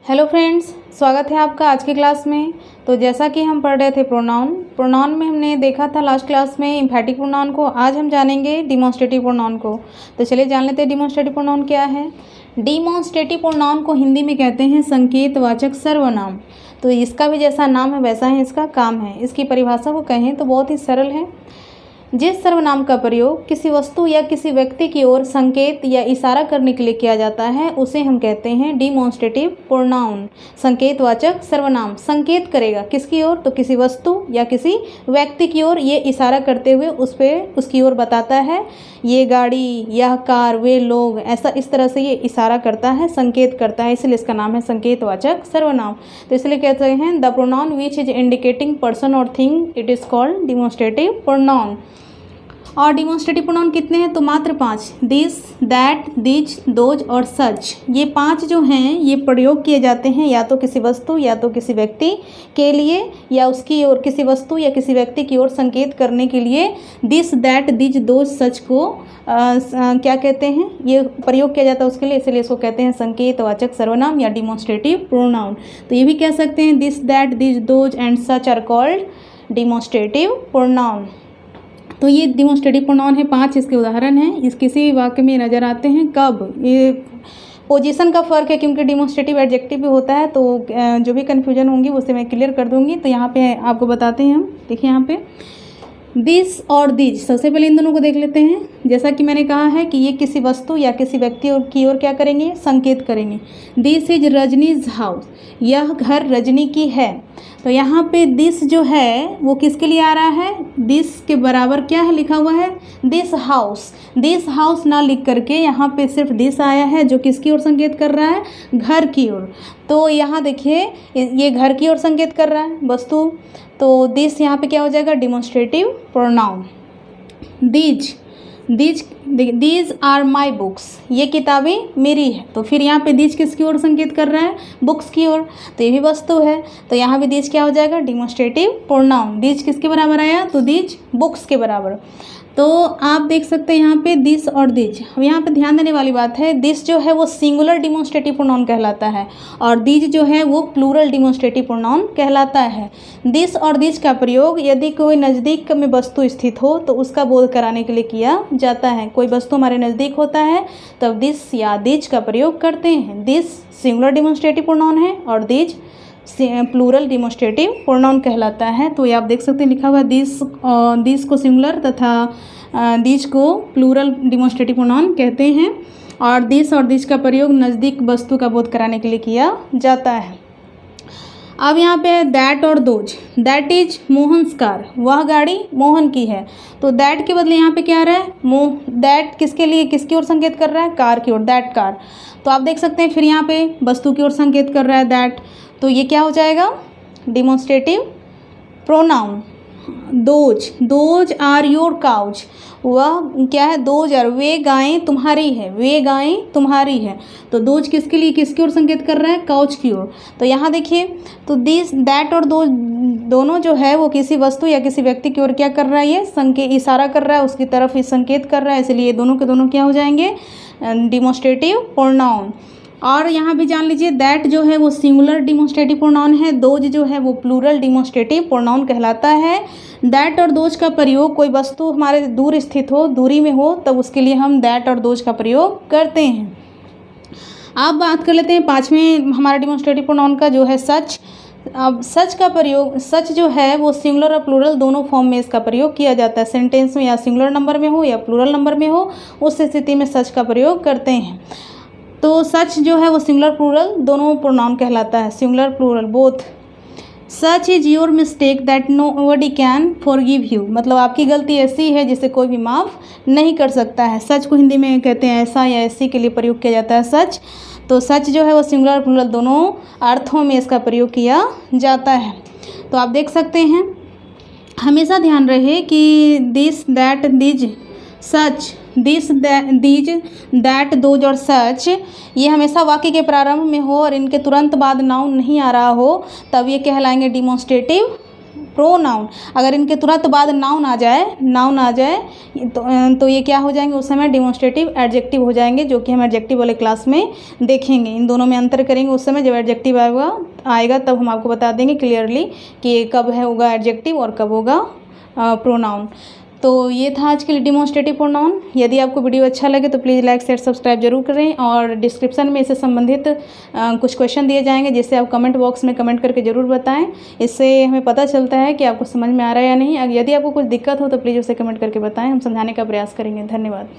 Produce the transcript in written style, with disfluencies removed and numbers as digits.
Hello friends, स्वागत है आपका आज की क्लास में। तो जैसा कि हम पढ़ रहे थे प्रोनाउन में हमने देखा था लास्ट क्लास में एम्फैटिक प्रोनाउन को। आज हम जानेंगे डिमॉन्स्ट्रेटिव प्रोनाउन को। तो चलिए जान लेते हैं डिमॉन्स्ट्रेटिव प्रोनाउन क्या है। डिमॉन्स्ट्रेटिव प्रोनाउन को हिंदी में कहते हैं संकेतवाचक सर्वनाम। तो इसका भी जैसा नाम है वैसा ही इसका काम है। इसकी परिभाषा को कहें तो बहुत ही सरल है। जिस सर्वनाम का प्रयोग किसी वस्तु या किसी व्यक्ति की ओर संकेत या इशारा करने के लिए किया जाता है उसे हम कहते हैं डिमॉन्स्ट्रेटिव प्रोनाउन। संकेतवाचक सर्वनाम संकेत करेगा किसकी ओर, तो किसी वस्तु या किसी व्यक्ति की ओर, ये इशारा करते हुए उसकी ओर बताता है। ये गाड़ी, यह कार, वे लोग, ऐसा इस तरह से ये इशारा करता है, संकेत करता है, इसलिए इसका नाम है संकेतवाचक सर्वनाम। तो इसलिए कहते हैं the pronoun which is indicating person और thing it is called demonstrative pronoun. और डिमॉन्स्ट्रेटिव प्रोनाउन कितने हैं, तो मात्र 5। दिस, दैट, दिज, दोज और सच, ये 5 जो हैं ये प्रयोग किए जाते हैं या तो किसी वस्तु या तो किसी व्यक्ति के लिए या उसकी ओर, किसी वस्तु या किसी व्यक्ति की ओर संकेत करने के लिए दिस, दैट, दिज, दोज, सच को क्या कहते हैं, ये प्रयोग किया जाता है उसके लिए, इसलिए इसको कहते हैं संकेतवाचक सर्वनाम या डिमॉन्स्ट्रेटिव प्रोनाउन। तो ये भी कह सकते हैं this, that, these, those and such are called demonstrative pronoun. तो ये डिमॉन्स्ट्रेटिव प्रोनाउन है। 5 इसके उदाहरण हैं। इस किसी भी वाक्य में नज़र आते हैं। कब, ये पोजीशन का फ़र्क है क्योंकि डिमॉन्स्ट्रेटिव एडजेक्टिव भी होता है, तो जो भी कन्फ्यूजन होंगी उसे मैं क्लियर कर दूंगी। तो यहाँ पे आपको बताते हैं हम, देखिए यहाँ पे दिस और दिज, सबसे पहले इन दोनों को देख लेते हैं। जैसा कि मैंने कहा है कि ये किसी वस्तु या किसी व्यक्ति की ओर क्या करेंगे, संकेत करेंगे। दिस इज रजनीज हाउस, यह घर रजनी की है। तो यहाँ पे दिस जो है वो किसके लिए आ रहा है, दिस के बराबर क्या है लिखा हुआ है, दिस हाउस। दिस हाउस ना लिख करके यहाँ पे सिर्फ दिस आया है जो किसकी ओर संकेत कर रहा है, घर की ओर। तो यहाँ देखिए ये घर की ओर संकेत कर रहा है वस्तु, तो दिस यहाँ पे क्या हो जाएगा, demonstrative pronoun. These, these are my books, ये किताबें मेरी है। तो फिर यहाँ पे दीज किसकी ओर संकेत कर रहा है, बुक्स की ओर, तो ये भी वस्तु है। तो यहाँ पे दीज क्या हो जाएगा, डिमॉन्स्ट्रेटिव प्रोनाउन। दीज किसके बराबर आया, तो दीज बुक्स के बराबर। तो आप देख सकते हैं यहाँ पे दिस और दिज। अब यहाँ पे ध्यान देने वाली बात है, दिस जो है वो सिंगुलर डिमॉन्स्ट्रेटिव प्रोनाउन कहलाता है और दिज जो है वो प्लूरल डिमॉन्स्ट्रेटिव प्रोनाउन कहलाता है। दिस और दिज का प्रयोग यदि कोई नज़दीक में वस्तु स्थित हो तो उसका बोध कराने के लिए किया जाता है। कोई वस्तु हमारे नज़दीक होता है तब दिस या दिज का प्रयोग करते हैं। दिस सिंगुलर डिमॉन्स्ट्रेटिव प्रोनाउन है और दिज प्लूरल डिमॉन्स्ट्रेटिव प्रोनाउन कहलाता है। तो ये आप देख सकते हैं लिखा हुआ दिस को सिंगुलर तथा दिज को प्लूरल डिमॉन्स्ट्रेटिव प्रोनाउन कहते हैं और दिस और दिज का प्रयोग नज़दीक वस्तु का बोध कराने के लिए किया जाता है। अब यहाँ पे है दैट और those. That is Mohan's car, वह गाड़ी मोहन की है। तो दैट के बदले यहाँ पे क्या आ रहा है, दैट किसके लिए, किसकी ओर संकेत कर रहा है, कार की ओर, दैट कार। तो आप देख सकते हैं फिर यहाँ पे वस्तु की ओर संकेत कर रहा है दैट, तो ये क्या हो जाएगा, demonstrative pronoun. Those are your couch, वह क्या है, दोज आर, वे गायें तुम्हारी है, वे गायें तुम्हारी है। तो दोज किसके लिए, किसकी ओर संकेत कर रहा है, काउच की ओर। तो यहाँ देखिए तो दिस, दैट और दोज दोनों जो है वो किसी वस्तु या किसी व्यक्ति की ओर क्या कर रहा है, ये संकेत इशारा कर रहा है, उसकी तरफ ही संकेत कर रहा है, इसलिए दोनों के दोनों क्या हो जाएंगे, डिमॉन्स्ट्रेटिव प्रोनाउन। और यहाँ भी जान लीजिए दैट जो है वो सिंगुलर डिमॉन्स्ट्रेटिव प्रोनाउन है, दोज जो है वो प्लूरल डिमॉन्स्ट्रेटिव प्रोनाउन कहलाता है। दैट और दोज का प्रयोग कोई वस्तु हमारे दूर स्थित हो, दूरी में हो, तब उसके लिए हम दैट और दोज का प्रयोग करते हैं। अब बात कर लेते हैं 5वें हमारा डिमॉन्स्ट्रेटिव प्रोनाउन का जो है सच। अब सच का प्रयोग, सच जो है वो सिंगुलर और प्लूरल दोनों फॉर्म में इसका प्रयोग किया जाता है। सेंटेंस में या सिंगुलर नंबर में हो या प्लूरल नंबर में हो, उस स्थिति में सच का प्रयोग करते हैं। तो सच जो है वो सिंगुलर प्लूरल दोनों प्रोनाउन कहलाता है, singular plural both. Such is your mistake that nobody can forgive you, मतलब आपकी गलती ऐसी है जिसे कोई भी माफ़ नहीं कर सकता है। सच को हिंदी में कहते हैं ऐसा या ऐसी के लिए प्रयोग किया जाता है सच। तो सच जो है वो सिंगुलर प्लूरल दोनों अर्थों में इसका प्रयोग किया जाता है। तो आप देख सकते हैं, हमेशा ध्यान रहे कि this, that, these, such, this, these, that, those और सच ये हमेशा वाक्य के प्रारंभ में हो और इनके तुरंत बाद नाउन नहीं आ रहा हो, तब ये कहलाएंगे डिमॉन्स्ट्रेटिव प्रोनाउन। अगर इनके तुरंत बाद नाउन आ जाए तो ये क्या हो जाएंगे, उस समय डिमॉन्स्ट्रेटिव एडजेक्टिव हो जाएंगे, जो कि हम एडजेक्टिव वाले क्लास में देखेंगे। इन दोनों में अंतर करेंगे उस समय जब एडजेक्टिव आएगा तब हम आपको बता देंगे क्लियरली कि ये कब होगा एडजेक्टिव और कब होगा प्रोनाउन। तो ये था आज के लिए डिमॉन्स्ट्रेटिव प्रोनाउन। यदि आपको वीडियो अच्छा लगे तो प्लीज़ लाइक शेयर सब्सक्राइब जरूर करें, और डिस्क्रिप्शन में इससे संबंधित कुछ क्वेश्चन दिए जाएंगे जिससे आप कमेंट बॉक्स में कमेंट करके ज़रूर बताएं। इससे हमें पता चलता है कि आपको समझ में आ रहा है या नहीं। यदि आपको कुछ दिक्कत हो तो प्लीज़ उसे कमेंट करके बताएं, हम समझाने का प्रयास करेंगे। धन्यवाद।